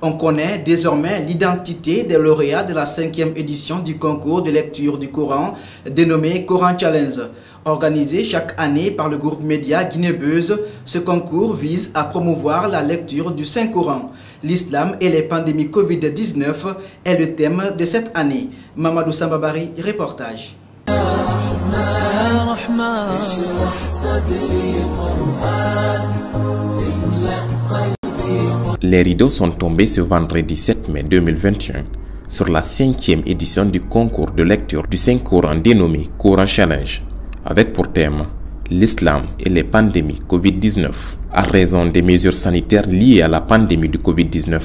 On connaît désormais l'identité des lauréats de la 5e édition du concours de lecture du Coran dénommé Coran Challenge. Organisé chaque année par le groupe média Guinée-Buzz, ce concours vise à promouvoir la lecture du Saint-Coran. L'islam et les pandémies Covid-19 est le thème de cette année. Mamadou Sambabari, reportage. Les rideaux sont tombés ce vendredi 7 mai 2021 sur la 5e édition du concours de lecture du Saint-Coran dénommé Coran Challenge, avec pour thème l'islam et les pandémies Covid-19. À raison des mesures sanitaires liées à la pandémie du Covid-19,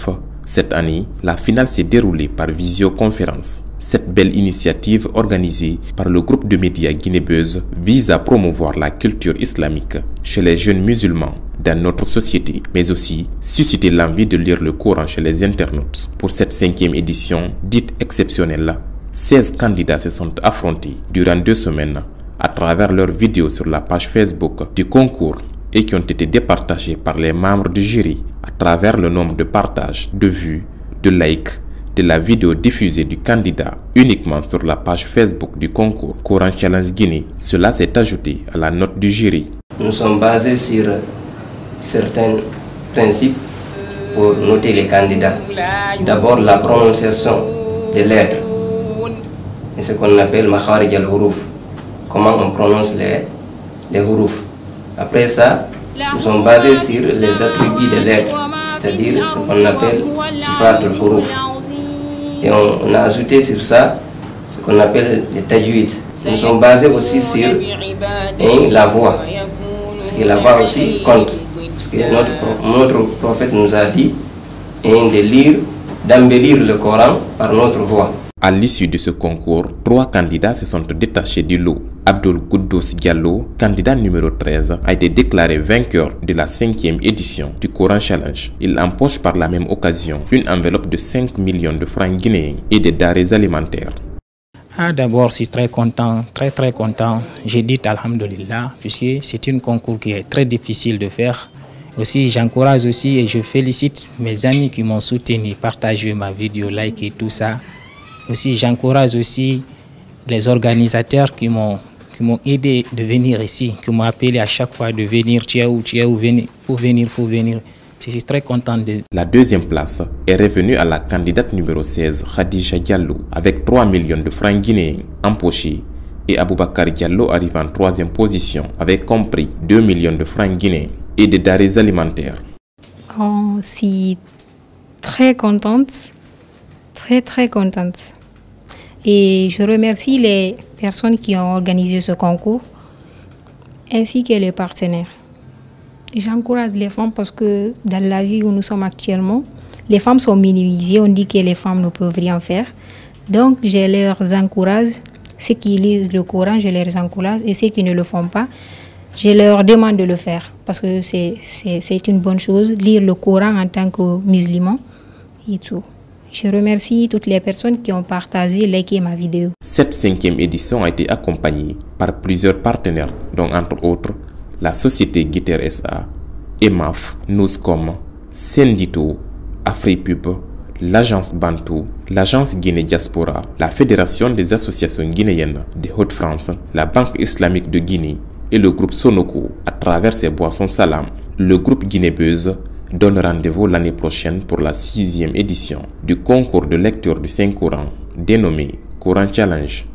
cette année, la finale s'est déroulée par visioconférence. Cette belle initiative organisée par le groupe de médias Guinée-Buzz vise à promouvoir la culture islamique chez les jeunes musulmans dans notre société, mais aussi susciter l'envie de lire le Coran chez les internautes. Pour cette 5e édition, dite exceptionnelle, 16 candidats se sont affrontés durant 2 semaines à travers leurs vidéos sur la page Facebook du concours et qui ont été départagés par les membres du jury à travers le nombre de partages, de vues, de likes de la vidéo diffusée du candidat uniquement sur la page Facebook du concours Coran Challenge Guinée. Cela s'est ajouté à la note du jury. Nous sommes basés sur certains principes pour noter les candidats. D'abord, la prononciation des lettres, et ce qu'on appelle makharij al-huruf, comment on prononce les huruf. Après ça, nous sommes basés sur les attributs des lettres, c'est-à-dire ce qu'on appelle sifat al-huruf. Et on a ajouté sur ça ce qu'on appelle les tajwid. Nous sommes basés aussi sur la voix, parce que la voix aussi compte. Parce que notre prophète nous a dit d'embellir le Coran par notre voix. À l'issue de ce concours, 3 candidats se sont détachés du lot. Abdul Koudous Diallo, candidat numéro 13, a été déclaré vainqueur de la 5e édition du Coran Challenge. Il empoche par la même occasion une enveloppe de 5 millions de francs guinéens et des denrées alimentaires. D'abord, je suis très content, très content. J'ai dit Alhamdulillah, puisque c'est un concours qui est très difficile de faire. Aussi, j'encourage aussi et je félicite mes amis qui m'ont soutenu, partagé ma vidéo, like et tout ça. Aussi, j'encourage aussi les organisateurs qui m'ont aidé de venir ici, qui m'ont appelé à chaque fois de venir, faut venir. Je suis très content de... La 2e place est revenue à la candidate numéro 16, Khadija Diallo, avec 3 millions de francs guinéens empochés, et Aboubakar Diallo arrive en 3e position, avec compris 2 millions de francs guinéens et des denrées alimentaires. Je suis très contente, très contente. Et je remercie les personnes qui ont organisé ce concours, ainsi que les partenaires. J'encourage les femmes parce que dans la vie où nous sommes actuellement, les femmes sont minimisées, on dit que les femmes ne peuvent rien faire. Donc je les encourage, ceux qui lisent le Coran, je les encourage, et ceux qui ne le font pas, je leur demande de le faire parce que c'est une bonne chose, lire le Coran en tant que musulman et tout. Je remercie toutes les personnes qui ont partagé, liké ma vidéo. Cette 5e édition a été accompagnée par plusieurs partenaires, dont entre autres la société Guiter SA, EMAF, Nouscom, Sendito, Afripub, l'agence Bantou, l'agence Guinée Diaspora, la Fédération des associations guinéennes de Haute-France, la Banque islamique de Guinée et le groupe Sonoko à travers ses boissons Salam. Le groupe Guinée-Buzz donne rendez-vous l'année prochaine pour la 6e édition du concours de lecture du Saint-Coran dénommé Coran Challenge.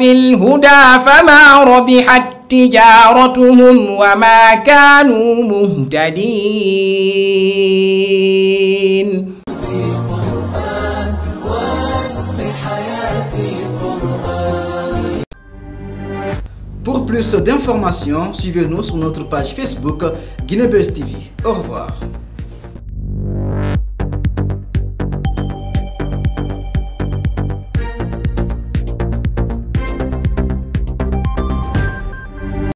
Pour plus d'informations, suivez-nous sur notre page Facebook Guinée-Buzz TV. Au revoir.